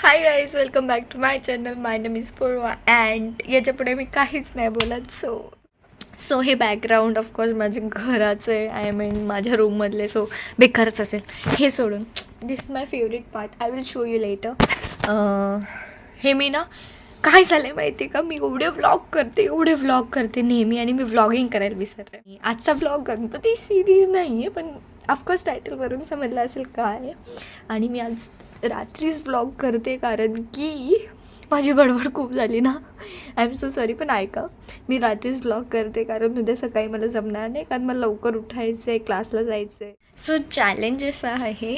High guys, welcome back to my channel. My name is Purva and याच्यापुढे मी काहीच नाही बोलत. सो हे बॅकग्राऊंड ऑफकोर्स माझ्या घराचं आहे. आय मीन माझ्या रूममधले. सो बेकारच असेल हे सोडून. This is my favourite part. I will show you later. हे मी ना काय झालं आहे माहिती आहे का, मी एवढे व्लॉग करते नेहमी आणि मी व्लॉगिंग करायला विसरते. आजचा व्लॉग गणपती सिरीज नाही आहे, पण ऑफकोर्स टायटलवरून समजलं असेल काय. आणि मी आज रात्रीच व्लॉग करते कारण की माझी बडबड खूप झाली ना. I am so sorry. पण ऐका, मी रात्रीच व्लॉग करते कारण उद्या सकाळी मला जमणार नाही, कारण मला लवकर उठायचं आहे, क्लासला जायचं आहे. सो चॅलेंज असं आहे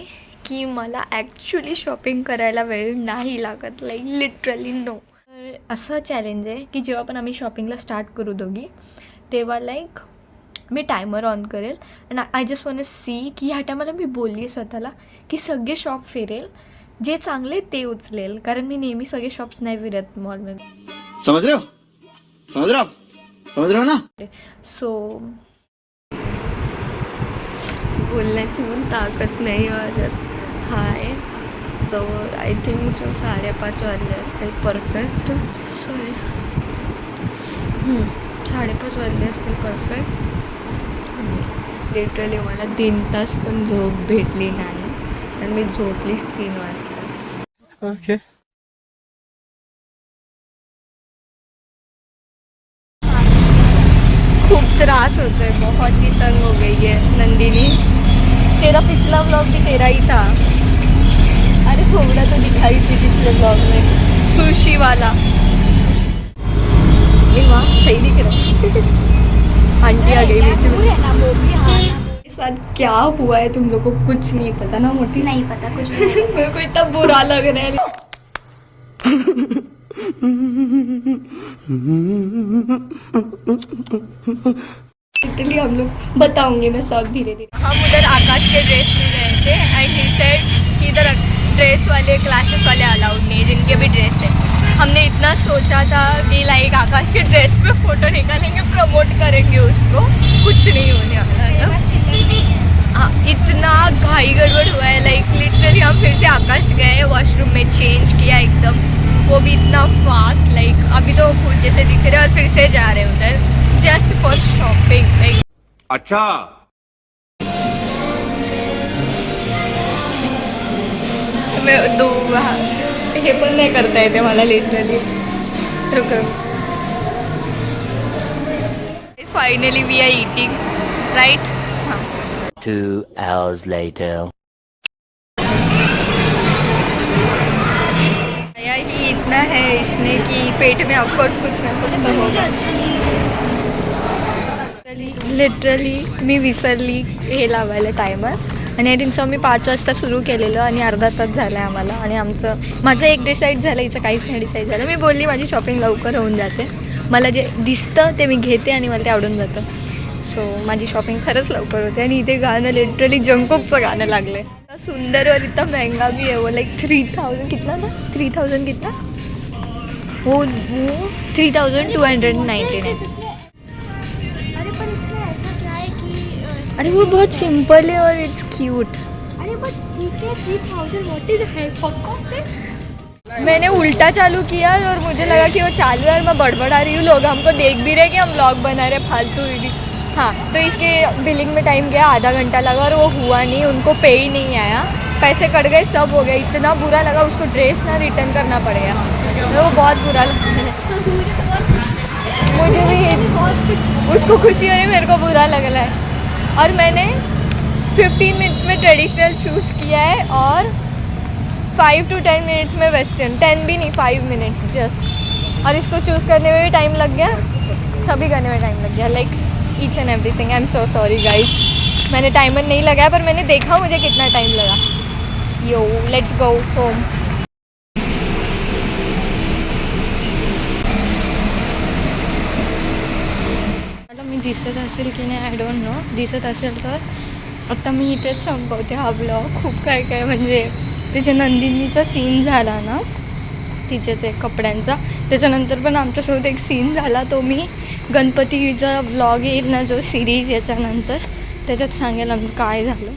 की मला ॲक्च्युली शॉपिंग करायला वेळ नाही लागत, लाईक लिटरली नो. तर असं चॅलेंज आहे की जेव्हा पण आम्ही शॉपिंगला स्टार्ट करू दोघी, तेव्हा लाईक मी टायमर ऑन करेल आणि आय जस्ट वॉन्ट सी की ह्या टायमाला मी बोलली आहे स्वतःला की सगळे शॉप फिरेल, जे चांगले ते उचलेल, कारण मी नेहमी सगळे शॉप्स नाही फिरत मॉलमध्ये. समझ रहे हो ना. सो बोलण्याची पण ताकद नाही माझ्यात. हाय, तर आय थिंक सो 5:30 वाजले असतील. परफेक्ट. सॉरी, 5:30 वाजले असतील. परफेक्ट. लिटरली मला 3 तास पण झोप भेटली नाही आणि मी झोपलीच 3 वाजता. ओके. खूप त्रास होतोय, बहुत ही तंग हो गई है नंदिनी. तेरा पिछला व्लॉग भी तेरा ही था. अरे थोड़ा तो दिखाई थी पिछले व्लॉग में, सुशी वाला. वाह, सही दिख रहा. आंटी आ गई मेरे साथ. क्या हुआ है तुम लोग को कुछ नहीं पता ना मोटी? नहीं पता कुछ भी। मेरे को इतना बुरा लग रहा है. लिटरली हम लोग बताऊंगे मैं सब धीरे धीरे. हम उधर आकाश के ड्रेस में गए थे एंड ही सेड कि इधर ड्रेस वाले क्लासेस वाले अलाउड नहीं, जिनके भी ड्रेस है. हमने इतना सोचा था कि लाइक आकाश के ड्रेस पे फोटो निकालेंगे, प्रमोट करेंगे उसको. कुछ नहीं होने वाला था. हाँ, इतना घाई गड़बड़ हुआ है. लाइक लिटरली हम फिर से आकाश गए, वॉशरूम में चेंज किया एकदम, वो भी इतना फास्ट. लाइक अभी तो खुद जैसे दिख रहे और फिर से जा रहे उधर जस्ट फॉर शॉपिंग. लाइक अच्छा. मैं दो हे पण नाही करता येते मला literally. Finally we are eating right. 2 hours later. ही इतना है इसने कि पेट में ऑफकोर्स कुछ ना कुछ तो होगा. लिटरली मी विसरली हे लावायला टायमर. आणि आय थिंक सो मी 5 वाजता सुरू केलेलं आणि अर्धा तास झाला आहे आम्हाला. आणि माझं एक डिसाईड झालं, हिचं काहीच नाही डिसाईड झालं. मी बोलली माझी शॉपिंग लवकर होऊन जाते, मला जे दिसतं ते मी घेते आणि मला ते आवडून जातं. सो माझी शॉपिंग खरंच लवकर होते. आणि इथे गाणं लिटरली जंगकोकचं गाणं लागलं आहे. सुंदर और इतना महंगा भी है वो. लाइक 3000 कितना था, 3000 कितना वो 3299. अरे पर इसमें ऐसा क्या है कि अरे वो बहुत सिंपल है और इट्स क्यूट. अरे बट ठीक है 3000 व्हाट इज फक ऑफ दिस. मैंने उल्टा चालू किया और मुझे लगा कि वो चालू है और मैं बड़बड़ा रही हूँ. लोग हमको देख भी रहे कि हम व्लॉग बना रहे फालतू वीडियो. हाँ, तो इसके बिलिंग में टाइम गया, आधा घंटा लगा और वो हुआ नहीं. उनको पे ही नहीं आया, पैसे कट गए, सब हो गया. इतना बुरा लगा. उसको ड्रेस ना रिटर्न करना पड़ेगा. वो बहुत बुरा लगा. मुझे भी उसको खुशी हो रही, मेरे को बुरा लग रहा है. और मैंने 15 मिनट्स में ट्रेडिशनल चूज़ किया है और 5 to 10 मिनट्स में वेस्टर्न. 10 भी नहीं, 5 मिनट्स जस्ट. और इसको चूज़ करने में भी टाइम लग गया, सभी करने में टाइम लग गया. Like each and everything. I am so sorry guys. मैंने टाइमर नहीं लगाया पर मैंने देखा मुझे कितना टाइम लगा. Yo let's go home. मला मी दिसत असेल की नाही आय डोंट नो. दिसत असेल तर आता मी इथेच संपवते हा ब्लॉग. खूप काय काय म्हणजे त्याच्या नंदिनीचा सीन झाला ना, तिचे ते कपड्यांचा, त्याच्यानंतर पण आमच्यासोबत एक सीन झाला. तो मी गणपतीचा व्लॉग येईल ना जो सिरीज याच्यानंतर, त्याच्यात सांगेल आम्ही काय झालं.